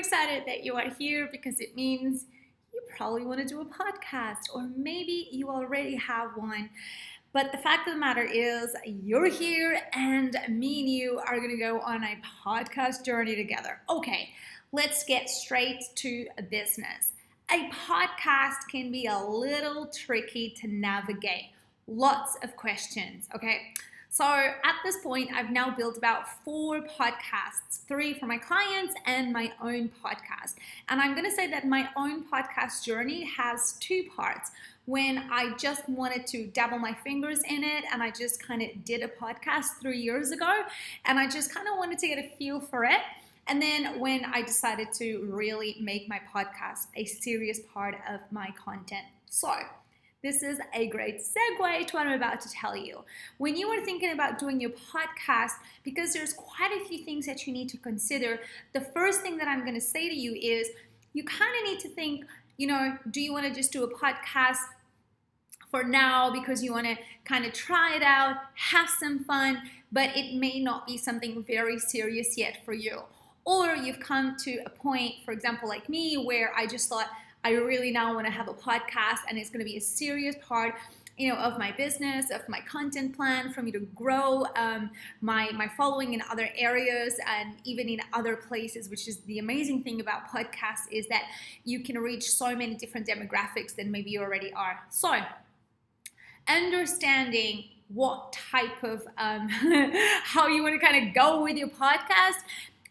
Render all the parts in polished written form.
excited that you are here because it means you probably want to do a podcast, or maybe you already have one. But the fact of the matter is, you're here, and me and you are going to go on a podcast journey together. Okay, let's get straight to business. A podcast can be a little tricky to navigate. Lots of questions, okay? So at this point, I've now built about 4 podcasts, 3 for my clients and my own podcast. And I'm going to say that my own podcast journey has 2 parts. When I just wanted to dabble my fingers in it, and I just kind of did a podcast 3 years ago, and I just kind of wanted to get a feel for it. And then when I decided to really make my podcast a serious part of my content. So this is a great segue to what I'm about to tell you. When you are thinking about doing your podcast, because there's quite a few things that you need to consider, the first thing that I'm going to say to you is you kind of need to think, do you want to just do a podcast for now because you want to kind of try it out, have some fun, but it may not be something very serious yet for you. Or you've come to a point, for example, like me, where I just thought, I really now want to have a podcast, and it's going to be a serious part, of my business, of my content plan, for me to grow my following in other areas and even in other places, which is the amazing thing about podcasts, is that you can reach so many different demographics than maybe you already are. So understanding what type of, how you want to kind of go with your podcast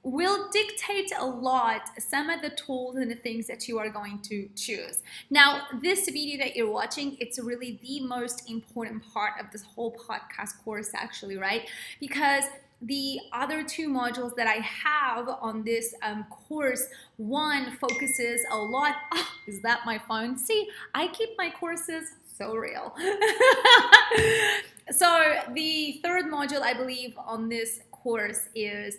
will dictate a lot some of the tools and the things that you are going to choose. Now, this video that you're watching, it's really the most important part of this whole podcast course, actually, right? Because the other 2 modules that I have on this course, one focuses a lot, is that my phone? See, I keep my courses so real. So the 3rd module, I believe, on this course is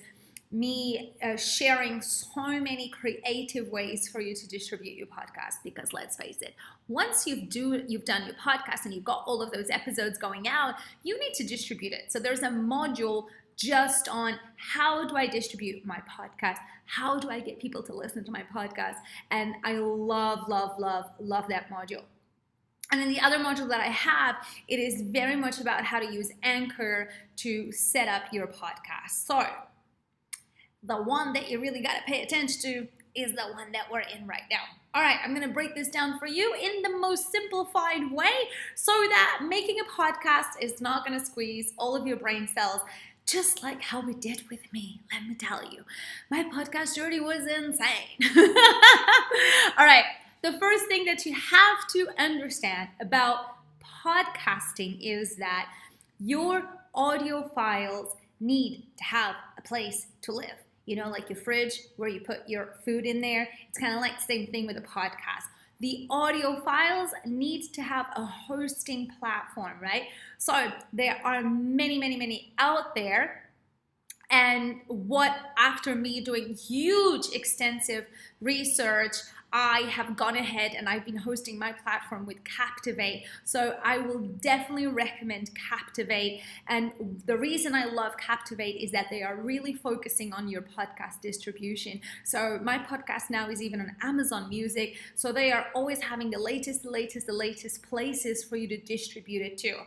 me sharing so many creative ways for you to distribute your podcast. Because let's face it, once you've done your podcast and you've got all of those episodes going out, you need to distribute it. So there's a module just on how do I distribute my podcast? How do I get people to listen to my podcast? And I love that module. And then the other module that I have, it is very much about how to use Anchor to set up your podcast. So the one that you really got to pay attention to is the one that we're in right now. All right, I'm going to break this down for you in the most simplified way so that making a podcast is not going to squeeze all of your brain cells, just like how it did with me. Let me tell you, my podcast journey was insane. All right, the first thing that you have to understand about podcasting is that your audio files need to have a place to live. Like your fridge where you put your food in there. It's kind of like the same thing with a podcast. The audio files need to have a hosting platform, right? So there are many out there. And after me doing huge, extensive research, I have gone ahead and I've been hosting my platform with Captivate. So I will definitely recommend Captivate. And the reason I love Captivate is that they are really focusing on your podcast distribution. So my podcast now is even on Amazon Music. So they are always having the latest places for you to distribute it to.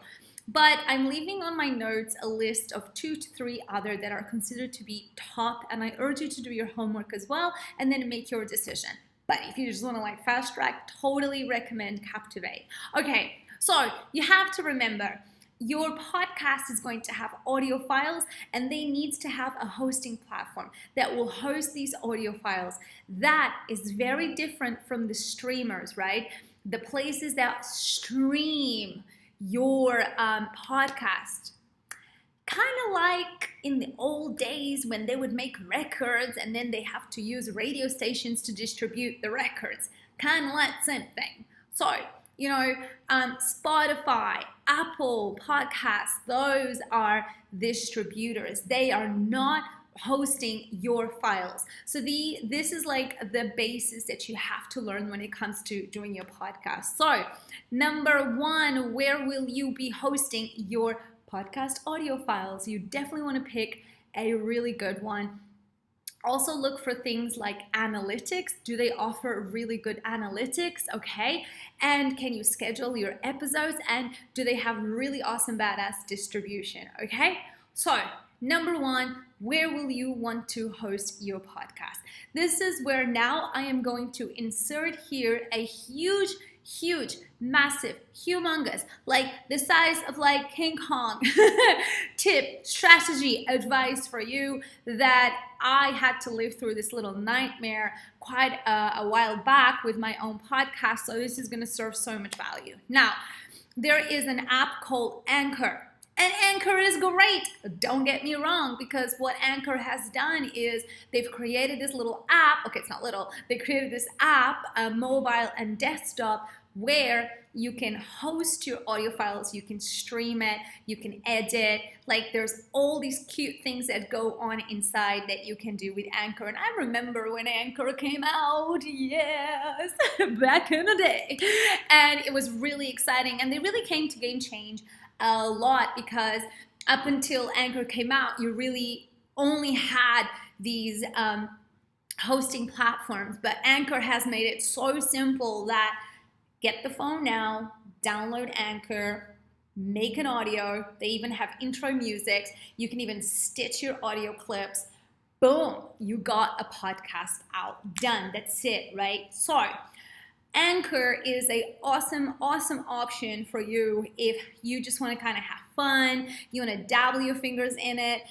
But I'm leaving on my notes a list of 2 to 3 other that are considered to be top. And I urge you to do your homework as well and then make your decision. But if you just want to fast track, totally recommend Captivate. Okay, so you have to remember, your podcast is going to have audio files, and they need to have a hosting platform that will host these audio files. That is very different from the streamers, right? The places that stream your podcast. Kind of like in the old days when they would make records and then they have to use radio stations to distribute the records. Kind of like the same thing. So, Spotify, Apple Podcasts, those are distributors. They are not hosting your files. So this is like the basis that you have to learn when it comes to doing your podcast. So number 1, where will you be hosting your podcast audio files? You definitely want to pick a really good one. Also look for things like analytics. Do they offer really good analytics? Okay. And can you schedule your episodes? And do they have really awesome, badass distribution? Okay. So, number one, where will you want to host your podcast? This is where now I am going to insert here a huge, massive, humongous, like the size of like King Kong tip, strategy, advice for you that I had to live through this little nightmare quite a while back with my own podcast. So this is going to serve so much value. Now, there is an app called Anchor. And Anchor is great. Don't get me wrong, because what Anchor has done is they've created this little app. Okay, it's not little. They created this app, mobile and desktop, where you can host your audio files, you can stream it, you can edit. Like there's all these cute things that go on inside that you can do with Anchor. And I remember when Anchor came out, yes, back in the day. And it was really exciting. And they really came to game change a lot, because up until Anchor came out, you really only had these hosting platforms. But Anchor has made it so simple that get the phone now, download Anchor, make an audio. They even have intro music. You can even stitch your audio clips. Boom, you got a podcast out. Done. That's it, right? So Anchor is a awesome option for you if you just want to kind of have fun, you want to dabble your fingers in it,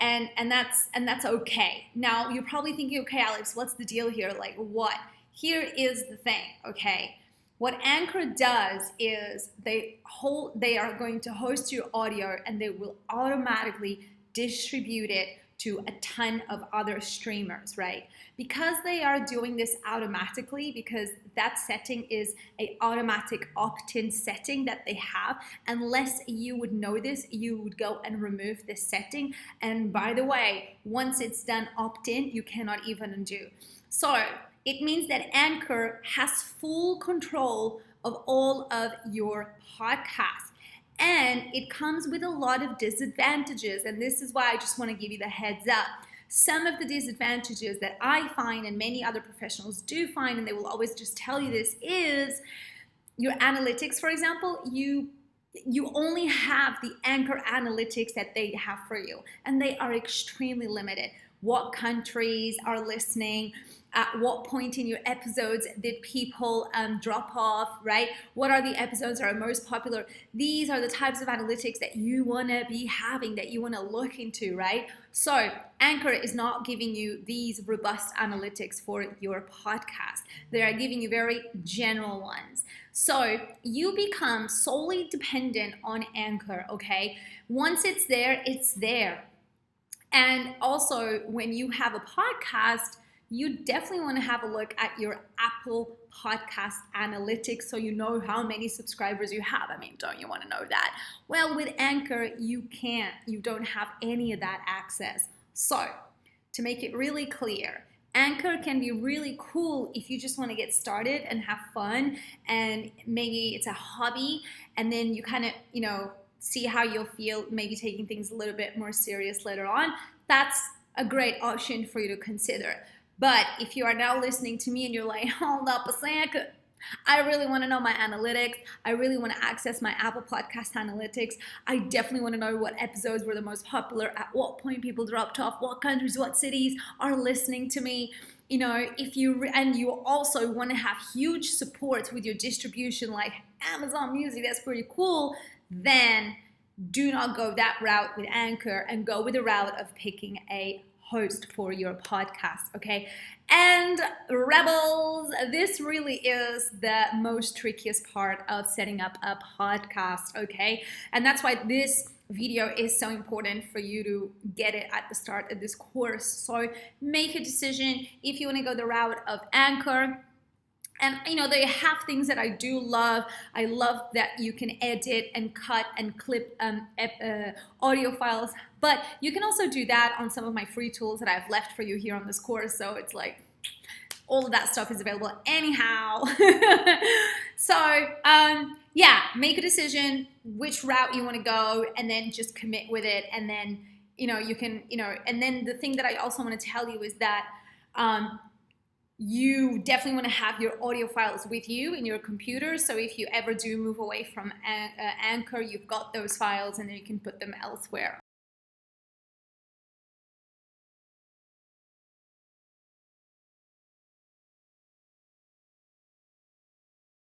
and that's okay. Now you're probably thinking, okay, Alex, what's the deal here? Like what? Here is the thing, okay? What Anchor does is they are going to host your audio and they will automatically distribute it to a ton of other streamers, right? Because they are doing this automatically, because that setting is an automatic opt-in setting that they have. Unless you would know this, you would go and remove this setting. And by the way, once it's done opt-in, you cannot even undo. So it means that Anchor has full control of all of your podcasts. And it comes with a lot of disadvantages. And this is why I just want to give you the heads up. Some of the disadvantages that I find, and many other professionals do find, and they will always just tell you this, is your analytics, for example, you only have the Anchor analytics that they have for you. And they are extremely limited. What countries are listening? At what point in your episodes did people drop off, right? What are the episodes that are most popular? These are the types of analytics that you want to be having, that you want to look into, right? So Anchor is not giving you these robust analytics for your podcast. They are giving you very general ones. So you become solely dependent on Anchor, okay? Once it's there, it's there. And also, when you have a podcast, you definitely want to have a look at your Apple Podcast analytics so you know how many subscribers you have. I mean, don't you want to know that? Well, with Anchor, you can't. You don't have any of that access. So, to make it really clear, Anchor can be really cool if you just want to get started and have fun, and maybe it's a hobby, and then you kind of, see how you'll feel maybe taking things a little bit more serious later on. That's a great option for you to consider. But if you are now listening to me and you're like, hold up a second, I really want to know my analytics. I really want to access my Apple Podcast analytics. I definitely want to know what episodes were the most popular, at what point people dropped off, what countries, what cities are listening to me. If you also want to have huge support with your distribution, like Amazon Music, that's pretty cool, then do not go that route with Anchor and go with the route of picking a host for your podcast, okay? And rebels, this really is the most trickiest part of setting up a podcast, okay? And that's why this video is so important for you to get it at the start of this course. So make a decision if you want to go the route of Anchor. And they have things that I do love. I love that you can edit and cut and clip audio files. But you can also do that on some of my free tools that I've left for you here on this course. So it's like all of that stuff is available anyhow. So make a decision which route you want to go, and then just commit with it. And then you can, and then the thing that I also want to tell you is that you definitely want to have your audio files with you in your computer. So if you ever do move away from Anchor, you've got those files and then you can put them elsewhere.